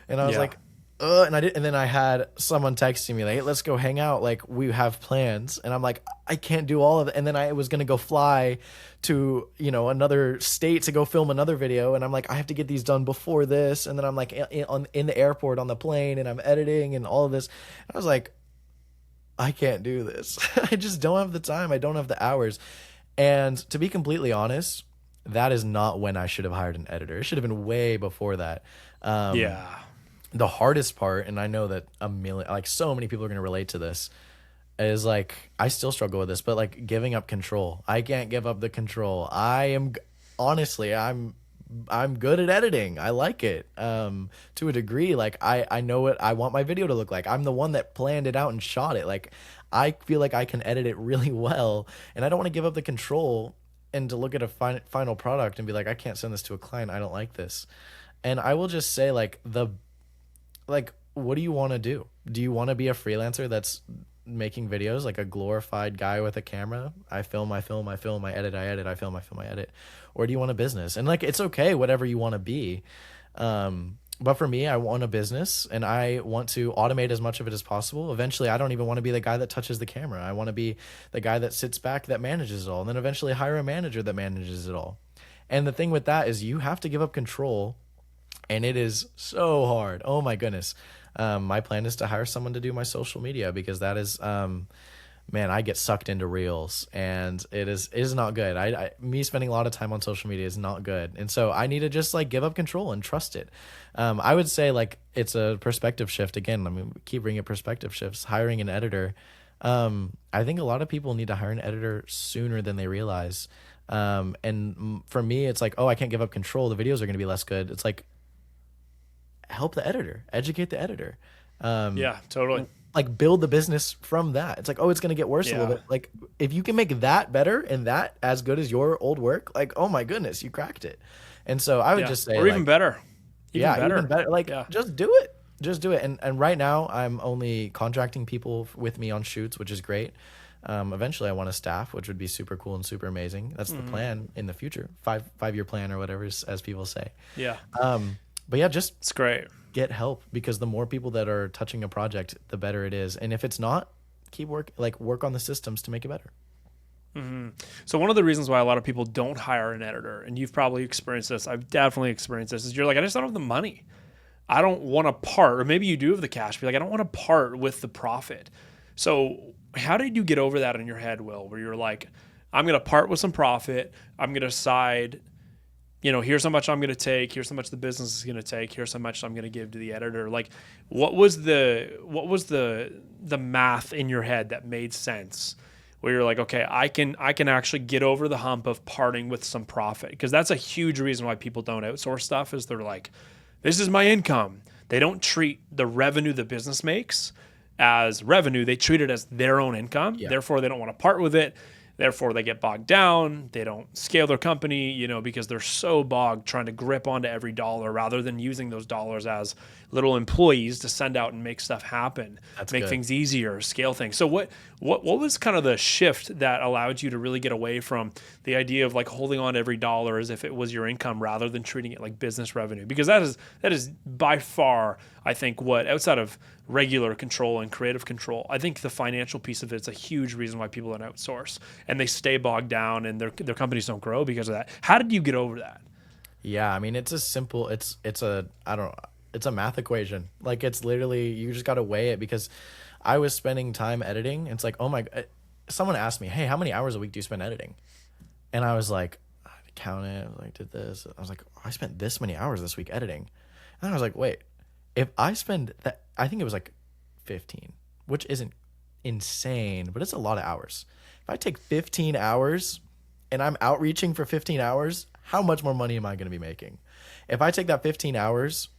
And I was like, and I did. And then I had someone texting me like, hey, let's go hang out. Like, we have plans. And I'm like, I can't do all of it. And then I was going to go fly to, another state to go film another video. And I'm like, I have to get these done before this. And then I'm like in the airport on the plane and I'm editing and all of this. And I was like, I can't do this. I just don't have the time. I don't have the hours. And to be completely honest, that is not when I should have hired an editor. It should have been way before that. The hardest part, and I know that so many people are going to relate to this, is like, I still struggle with this, but like giving up control. I can't give up the control. Honestly, I'm good at editing. I like it to a degree. Like, I know what I want my video to look like. I'm the one that planned it out and shot it. Like, I feel like I can edit it really well, and I don't want to give up the control and to look at a final product and be like, I can't send this to a client. I don't like this. And I will just say, what do you want to do? Do you want to be a freelancer that's making videos, like a glorified guy with a camera? I film, I edit, I film, I edit. Or do you want a business? And like, it's okay, whatever you want to be. But for me, I want a business and I want to automate as much of it as possible. Eventually, I don't even want to be the guy that touches the camera. I want to be the guy that sits back, that manages it all, and then eventually hire a manager that manages it all. And the thing with that is you have to give up control, and it is so hard. Oh my goodness. My plan is to hire someone to do my social media, because that is, man, I get sucked into reels, and it is not good. Me spending a lot of time on social media is not good. And so I need to just like give up control and trust it. I would say like it's a perspective shift. Again, I mean, keep bringing perspective shifts, hiring an editor. I think a lot of people need to hire an editor sooner than they realize. For me, it's like, oh, I can't give up control. The videos are going to be less good. It's like, help the editor, educate the editor. Yeah, totally. Like build the business from that. It's like, oh, it's going to get worse a little bit. Like if you can make that better and that as good as your old work, like, oh my goodness, you cracked it. And so I would just say, or even better. Even better. Like just do it. Just do it. And right now I'm only contracting people with me on shoots, which is great. Eventually I want a staff, which would be super cool and super amazing. That's the plan in the future, 5-year plan or whatever, as people say. Yeah. But yeah, just it's great. Get help, because the more people that are touching a project, the better it is. And if it's not, keep work on the systems to make it better. Mm-hmm. So one of the reasons why a lot of people don't hire an editor, and you've probably experienced this, I've definitely experienced this, is you're like, I just don't have the money. I don't want to part, or maybe you do have the cash, but like, I don't want to part with the profit. So how did you get over that in your head, Will, where you're like, I'm going to part with some profit. I'm going to decide, here's how much I'm going to take. Here's how much the business is going to take. Here's how much I'm going to give to the editor. Like, what was the math in your head that made sense, where you're like, okay, I can actually get over the hump of parting with some profit? Because that's a huge reason why people don't outsource stuff, is they're like, this is my income. They don't treat the revenue the business makes as revenue. They treat it as their own income. Yeah. Therefore, they don't want to part with it. Therefore, they get bogged down. They don't scale their company, because they're so bogged trying to grip onto every dollar, rather than using those dollars as little employees to send out and make stuff happen, make things easier, scale things. So what was kind of the shift that allowed you to really get away from the idea of like holding on to every dollar as if it was your income, rather than treating it like business revenue? Because that is by far, I think, what, outside of regular control and creative control, I think the financial piece of it is a huge reason why people don't outsource, and they stay bogged down and their companies don't grow because of that. How did you get over that? Yeah, I mean, it's a math equation. Like, it's literally, you just got to weigh it, because I was spending time editing. It's like, oh my, someone asked me, hey, how many hours a week do you spend editing? And I was like, I counted, like did this. I was like, oh, I spent this many hours this week editing. And I was like, wait, if I spend that, I think it was like 15, which isn't insane, but it's a lot of hours. If I take 15 hours and I'm outreaching for 15 hours, how much more money am I going to be making? If I take that 15 hours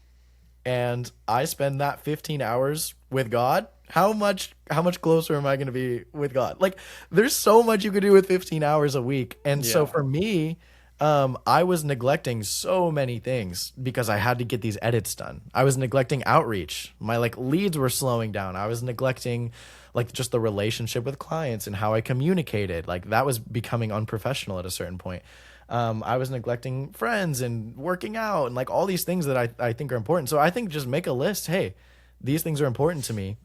and I spend that 15 hours with God, how much closer am I going to be with God? Like, there's so much you could do with 15 hours a week. And so for me, I was neglecting so many things because I had to get these edits done. I was neglecting outreach. My leads were slowing down. I was neglecting just the relationship with clients and how I communicated. That was becoming unprofessional at a certain point. I was neglecting friends and working out and all these things that I think are important. So I think just make a list. Hey, these things are important to me.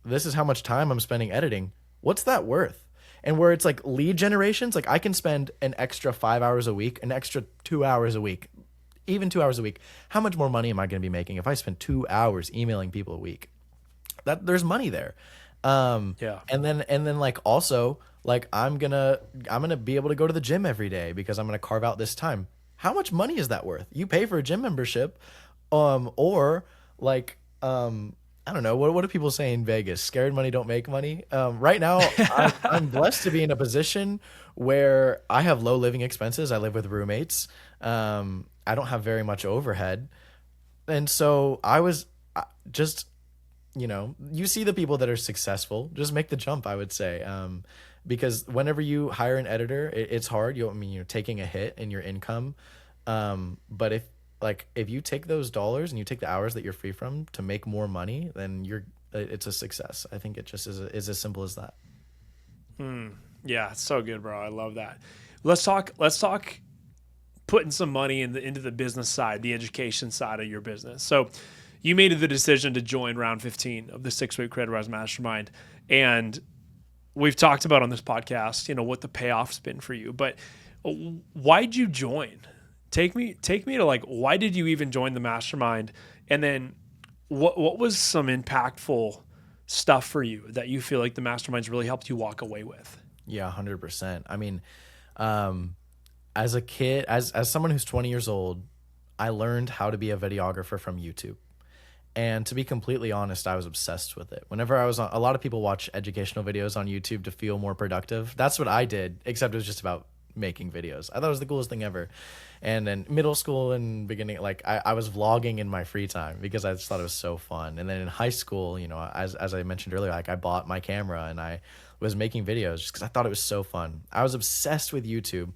This is how much time I'm spending editing. What's that worth? And where it's lead generations, I can spend an extra 5 hours a week, an extra 2 hours a week, even 2 hours a week. How much more money am I going to be making if I spend 2 hours emailing people a week? There's money there. And then also I'm gonna be able to go to the gym every day because I'm gonna carve out this time. How much money is that worth? You pay for a gym membership, I don't know. What do people say in Vegas? Scared money don't make money. Right now, I'm blessed to be in a position where I have low living expenses. I live with roommates. I don't have very much overhead. And so I was just, you see the people that are successful, just make the jump, I would say. Because whenever you hire an editor, it's hard. You're taking a hit in your income. But if you take those dollars and you take the hours that you're free from to make more money, then it's a success. I think it just is as simple as that. Yeah, it's so good, bro. I love that. Let's talk putting some money into the business side, the education side of your business. So you made the decision to join round 15 of the 6-week Creativ Rise Mastermind. And we've talked about on this podcast, what the payoff's been for you. But Why'd you join? Take me to like, why did you even join the mastermind? And then what was some impactful stuff for you that you feel like the mastermind's really helped you walk away with? Yeah, 100%. I mean, as a kid, as someone who's 20 years old, I learned how to be a videographer from YouTube. And to be completely honest, I was obsessed with it. Whenever I was on, a lot of people watch educational videos on YouTube to feel more productive. That's what I did, except it was just about making videos. I thought it was the coolest thing ever. And then middle school and beginning, like I was vlogging in my free time because I just thought it was so fun. And then in high school, you know, as I mentioned earlier, like I bought my camera and I was making videos just because I thought it was so fun. I was obsessed with YouTube.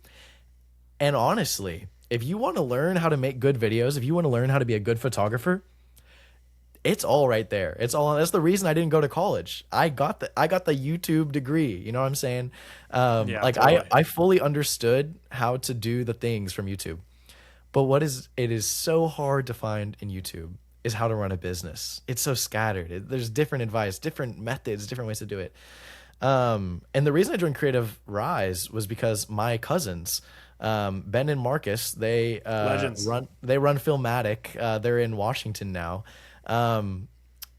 And honestly, if you want to learn how to make good videos, if you want to learn how to be a good photographer, it's all right there. It's all. That's the reason I didn't go to college. I got the YouTube degree. You know what I'm saying? Yeah, Like totally. I fully understood how to do the things from YouTube. But it is so hard to find in YouTube is how to run a business. It's so scattered. There's different advice, different methods, different ways to do it. And the reason I joined Creativ Rise was because my cousins, Ben and Marcus, Legends. run Filmatic. They're in Washington now.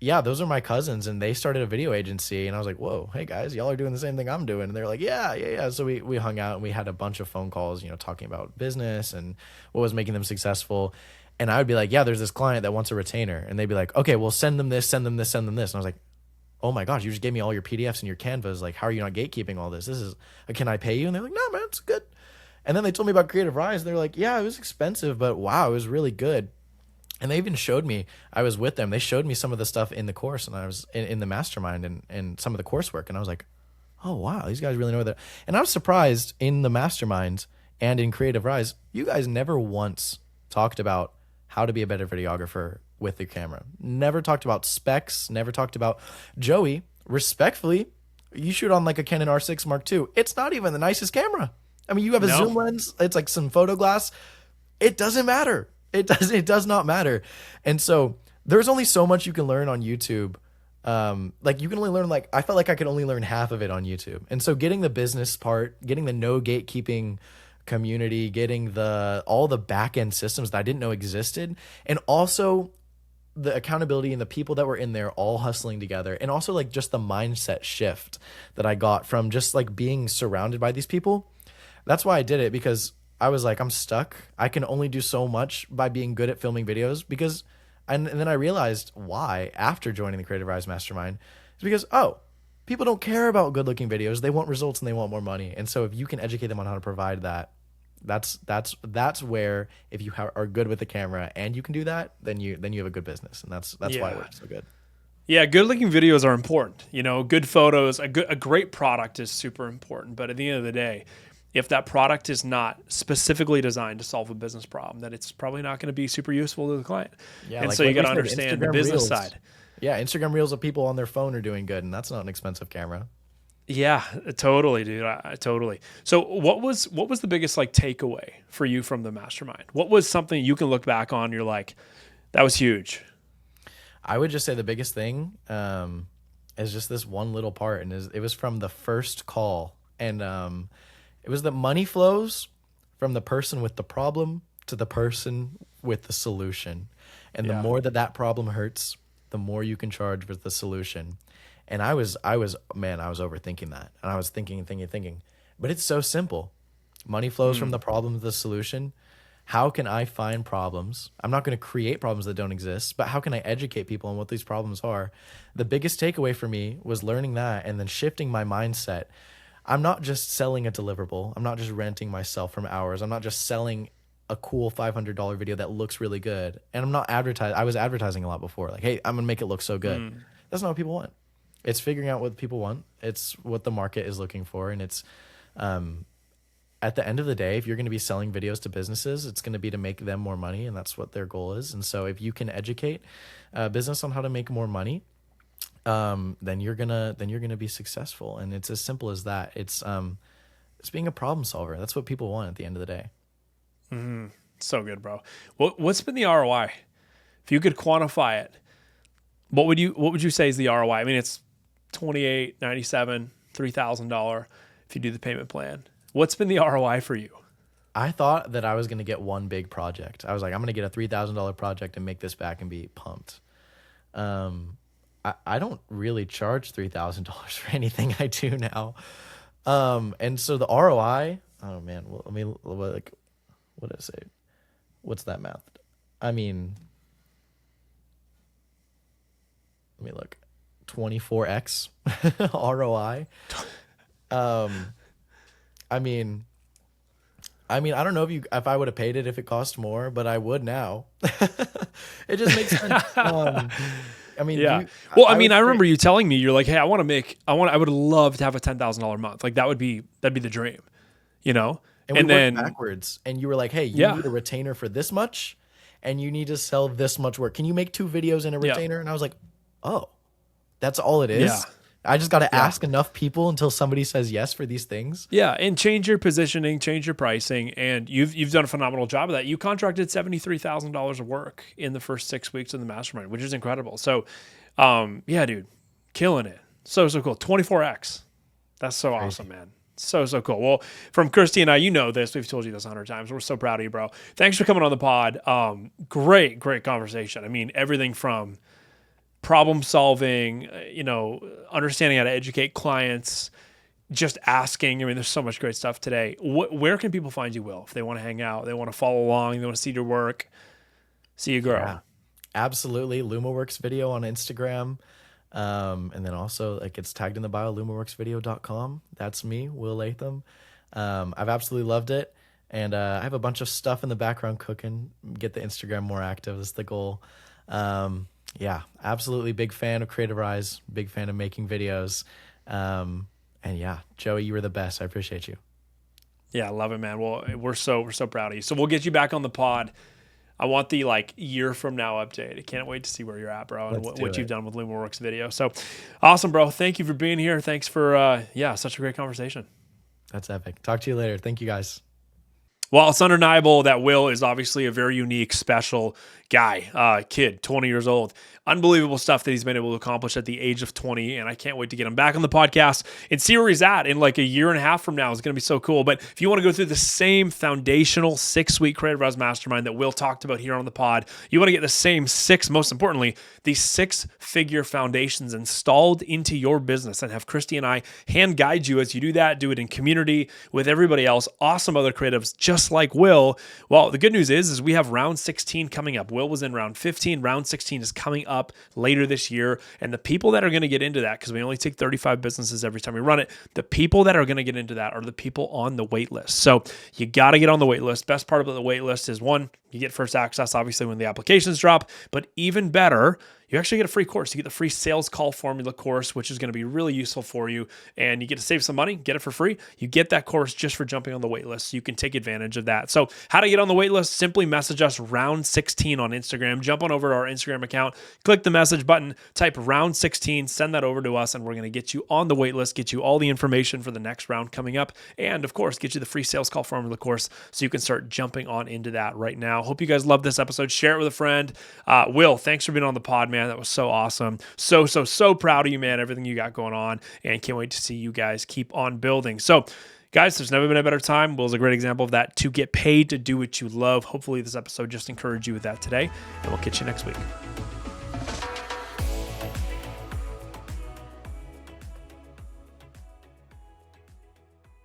Yeah, those are my cousins, and they started a video agency, and I was like, whoa, hey guys, y'all are doing the same thing I'm doing. And they're like, yeah. So we hung out and we had a bunch of phone calls, you know, talking about business and what was making them successful. And I would be like, yeah, there's this client that wants a retainer. And they'd be like, okay, well, send them this, send them this, send them this. And I was like, oh my gosh, you just gave me all your PDFs and your Canvas. Like, how are you not gatekeeping all this? Can I pay you? And they're like, no, man, it's good. And then they told me about Creativ Rise. They're like, yeah, it was expensive, but wow, it was really good. And they even showed me, I was with them, they showed me some of the stuff in the course, and I was in the mastermind and some of the coursework. And I was like, oh, wow, these guys really know that. And I was surprised in the mastermind and in Creativ Rise, you guys never once talked about how to be a better videographer with your camera. Never talked about specs, never talked about Joey, respectfully, you shoot on like a Canon R6 Mark II. It's not even the nicest camera. I mean, you have a zoom lens, it's like some photo glass. It doesn't matter. It does not matter. And so there's only so much you can learn on YouTube. Like you can only learn, like, I felt like I could only learn half of it on YouTube. And so getting the business part, getting the no gatekeeping community, getting all the back end systems that I didn't know existed, and also the accountability and the people that were in there all hustling together, and also like just the mindset shift that I got from just like being surrounded by these people. That's why I did it, because I was like, I'm stuck. I can only do so much by being good at filming videos, because, and then I realized why after joining the Creativ Rise Mastermind is because, oh, people don't care about good looking videos. They want results and they want more money. And so if you can educate them on how to provide that, that's where, if you are good with the camera and you can do that, then you have a good business. And that's why it works so good. Yeah, good looking videos are important. You know, good photos, a great product is super important. But at the end of the day, if that product is not specifically designed to solve a business problem, then it's probably not going to be super useful to the client. Yeah, and like so you we got to said, understand the Instagram business Reels. side. Yeah, Instagram Reels of people on their phone are doing good, and that's not an expensive camera. Yeah, totally, dude. Totally. So what was the biggest like takeaway for you from the mastermind? What was something you can look back on, you're like, that was huge? I would just say the biggest thing is just this one little part, and it was from the first call, and it was that money flows from the person with the problem to the person with the solution, and the more that problem hurts, the more you can charge with the solution. And I was overthinking that, and I was thinking, but it's so simple. Money flows from the problem to the solution. How can I find problems? I'm not going to create problems that don't exist, but how can I educate people on what these problems are? The biggest takeaway for me was learning that, and then shifting my mindset. I'm not just selling a deliverable. I'm not just renting myself from hours. I'm not just selling a cool $500 video that looks really good. And I'm not advertising. I was advertising a lot before. Like, hey, I'm going to make it look so good. That's not what people want. It's figuring out what people want. It's what the market is looking for. And it's, at the end of the day, if you're going to be selling videos to businesses, it's going to be to make them more money. And that's what their goal is. And so if you can educate a business on how to make more money, then you're gonna be successful. And it's as simple as that. It's being a problem solver. That's what people want at the end of the day. So good, bro. What's been the ROI? If you could quantify it, what would you say is the ROI? I mean, it's $28.97, $3,000 if you do the payment plan. What's been the ROI for you? I thought that I was going to get one big project. I was like, I'm going to get a $3,000 project and make this back and be pumped. I don't really charge $3,000 for anything I do now. And so the ROI, oh man, well, what did I say? What's that math? I mean, let me look, 24x ROI. I mean, I don't know if I would have paid it if it cost more, but I would now. It just makes sense. I mean, Yeah. Well, I remember you telling me, you're like, hey, I would love to have a $10,000 month. Like that'd be the dream, you know? And we worked backwards, and you were like, hey, you need a retainer for this much, and you need to sell this much work. Can you make 2 videos in a retainer? And I was like, oh, that's all it is? Yeah. I just got to ask enough people until somebody says yes for these things. Yeah, and change your positioning, change your pricing, and you've done a phenomenal job of that. You contracted $73,000 of work in the first 6 weeks of the mastermind, which is incredible. So, yeah, dude, killing it. So cool. 24x. That's so awesome, man. So cool. Well, from Christy and I, you know this. We've told you this 100 times. We're so proud of you, bro. Thanks for coming on the pod. Great conversation. I mean, everything from problem solving, understanding how to educate clients, just asking. I mean, there's so much great stuff today. Where can people find you, Will, if they want to hang out, they want to follow along, they want to see your work, see you grow? Yeah, absolutely. LumaWorks video on Instagram. And then also like it's tagged in the bio, lumaworksvideo.com. That's me, Will Latham. I've absolutely loved it. And I have a bunch of stuff in the background cooking, get the Instagram more active. That's the goal. Yeah, absolutely big fan of Creativ Rise, big fan of making videos. And yeah, Joey, you were the best. I appreciate you. Yeah, I love it, man. Well, we're so proud of you. So we'll get you back on the pod. I want the year from now update. I can't wait to see where you're at, bro, and what you've done with LumaWorks video. So awesome, bro. Thank you for being here. Thanks for, such a great conversation. That's epic. Talk to you later. Thank you, guys. Well, it's undeniable that Will is obviously a very unique, special guy, kid, 20 years old. Unbelievable stuff that he's been able to accomplish at the age of 20, and I can't wait to get him back on the podcast and see where he's at in like a year and a half from now. It's going to be so cool. But if you want to go through the same foundational 6-week Creativ Rise Mastermind that Will talked about here on the pod, you want to get the same most importantly, these 6-figure foundations installed into your business, and have Christy and I hand guide you as you do that. Do it in community with everybody else, awesome other creatives just like Will. Well, the good news is we have round 16 coming up. Will was in round 15. Round 16 is coming up later this year. And the people that are going to get into that, because we only take 35 businesses every time we run it, the people that are going to get into that are the people on the wait list. So you got to get on the wait list. Best part about the wait list is, one, you get first access, obviously, when the applications drop, but even better, you actually get a free course. You get the free sales call formula course, which is going to be really useful for you. And you get to save some money, get it for free. You get that course just for jumping on the wait list. So you can take advantage of that. So how to get on the wait list? Simply message us round 16 on Instagram. Jump on over to our Instagram account, click the message button, type round 16, send that over to us, and we're going to get you on the wait list, get you all the information for the next round coming up. And of course, get you the free sales call formula course so you can start jumping on into that right now. Hope you guys love this episode. Share it with a friend. Will, thanks for being on the pod, man. That was so awesome. So proud of you, man. Everything you got going on, and can't wait to see you guys keep on building. So guys, there's never been a better time. Will's a great example of that, to get paid to do what you love. Hopefully this episode just encouraged you with that today, and we'll catch you next week.